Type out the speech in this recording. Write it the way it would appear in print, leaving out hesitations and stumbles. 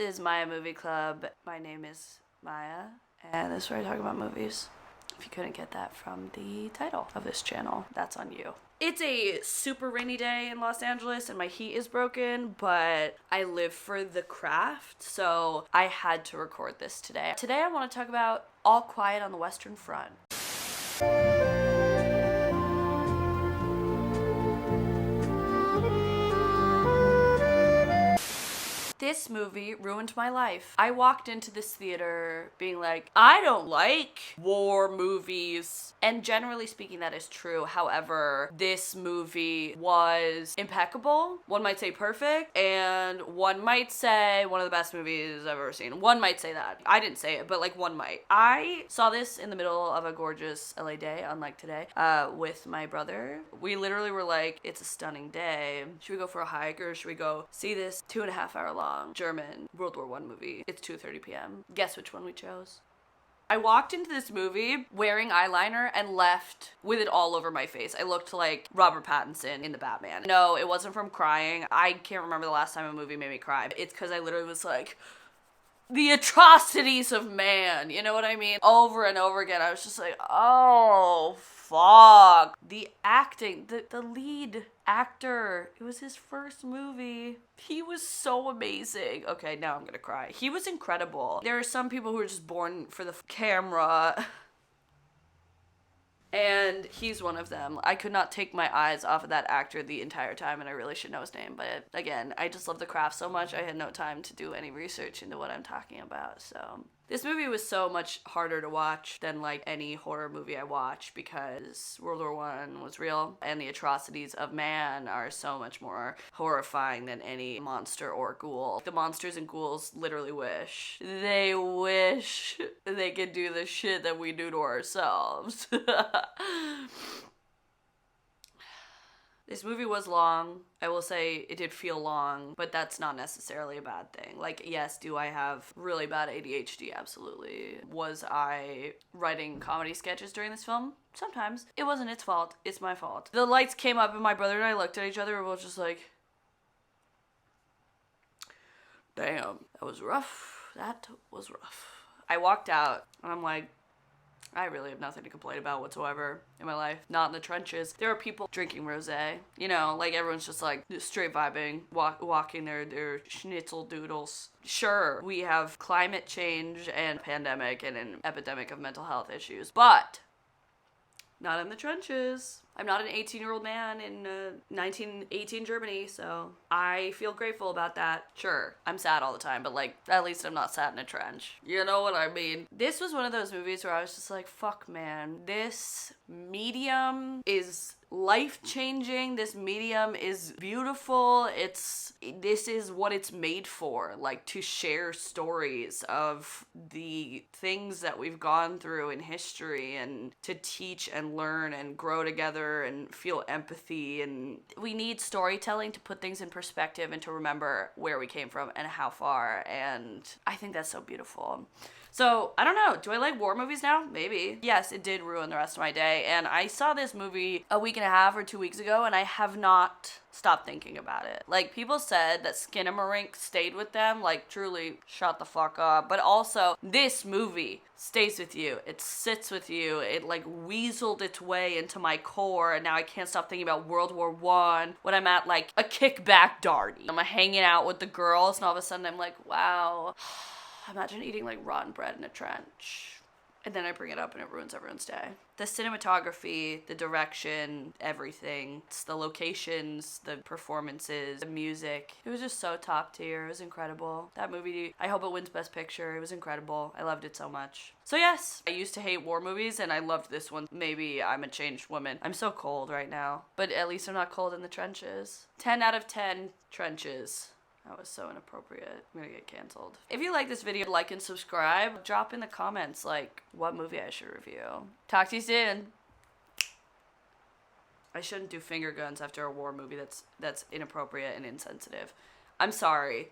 is Maya Movie Club. My name is Maya, and this is where I talk about movies. If you couldn't get that from the title of this channel, that's on you. It's a super rainy day in Los Angeles and my heat is broken, but I live for the craft, so I had to record this today. Today I want to talk about All Quiet on the Western Front. This movie ruined my life. I walked into this theater being like, I don't like war movies. And generally speaking, that is true. However, this movie was impeccable. One might say perfect. And one might say one of the best movies I've ever seen. One might say that. I didn't say it, but like one might. I saw this in the middle of a gorgeous LA day, unlike today, with my brother. We literally were like, it's a stunning day. Should we go for a hike or should we go see this 2.5 hour long German World War I movie? It's 2:30 p.m. Guess which one we chose? I walked into this movie wearing eyeliner and left with it all over my face. I looked like Robert Pattinson in The Batman. No, it wasn't from crying. I can't remember the last time a movie made me cry. It's because I literally was like, the atrocities of man, you know what I mean? Over and over again, I was just like, oh, fuck. The acting, the lead actor, it was his first movie. He was so amazing. Okay, now I'm gonna cry. He was incredible. There are some people who are just born for the camera. And he's one of them. I could not take my eyes off of that actor the entire time, and I really should know his name. But again, I just love the craft so much, I had no time to do any research into what I'm talking about. So this movie was so much harder to watch than like any horror movie I watch because World War I was real, and the atrocities of man are so much more horrifying than any monster or ghoul. The monsters and ghouls literally wish. They wish they could do the shit that we do to ourselves. This movie was long. I will say it did feel long, but that's not necessarily a bad thing. Like, yes, do I have really bad ADHD? Absolutely. Was I writing comedy sketches during this film? Sometimes. It wasn't its fault. It's my fault. The lights came up and my brother and I looked at each other and we were just like, damn, that was rough. That was rough. I walked out and I'm like, I really have nothing to complain about whatsoever in my life. Not in the trenches. There are people drinking rosé. You know, like everyone's just like straight vibing, walking their schnitzel doodles. Sure, we have climate change and pandemic and an epidemic of mental health issues, but not in the trenches. I'm not an 18-year-old man in 1918 Germany, so I feel grateful about that. Sure, I'm sad all the time, but like, at least I'm not sat in a trench. You know what I mean? This was one of those movies where I was just like, fuck man, this medium is life-changing. This medium is beautiful. This is what it's made for, like to share stories of the things that we've gone through in history and to teach and learn and grow together and feel empathy. And we need storytelling to put things in perspective and to remember where we came from and how far. And I think that's so beautiful. So, I don't know. Do I like war movies now? Maybe. Yes, it did ruin the rest of my day. And I saw this movie a week and a half or 2 weeks ago, and I have not stopped thinking about it. Like, people said that Skinamarink stayed with them. Like, truly, shut the fuck up. But also, this movie stays with you. It sits with you. It, like, weaseled its way into my core, and now I can't stop thinking about World War I when I'm at, like, a kickback darty. I'm hanging out with the girls, and all of a sudden I'm like, wow. Imagine eating like rotten bread in a trench. And then I bring it up and it ruins everyone's day. The cinematography, the direction, everything. It's the locations, the performances, the music. It was just so top tier. It was incredible. That movie, I hope it wins Best Picture. It was incredible. I loved it so much. So yes, I used to hate war movies and I loved this one. Maybe I'm a changed woman. I'm so cold right now. But at least I'm not cold in the trenches. 10 out of 10 trenches. That was so inappropriate. I'm gonna get canceled. If you like this video, like and subscribe. Drop in the comments, like, what movie I should review. Talk to you soon. I shouldn't do finger guns after a war movie that's inappropriate and insensitive. I'm sorry.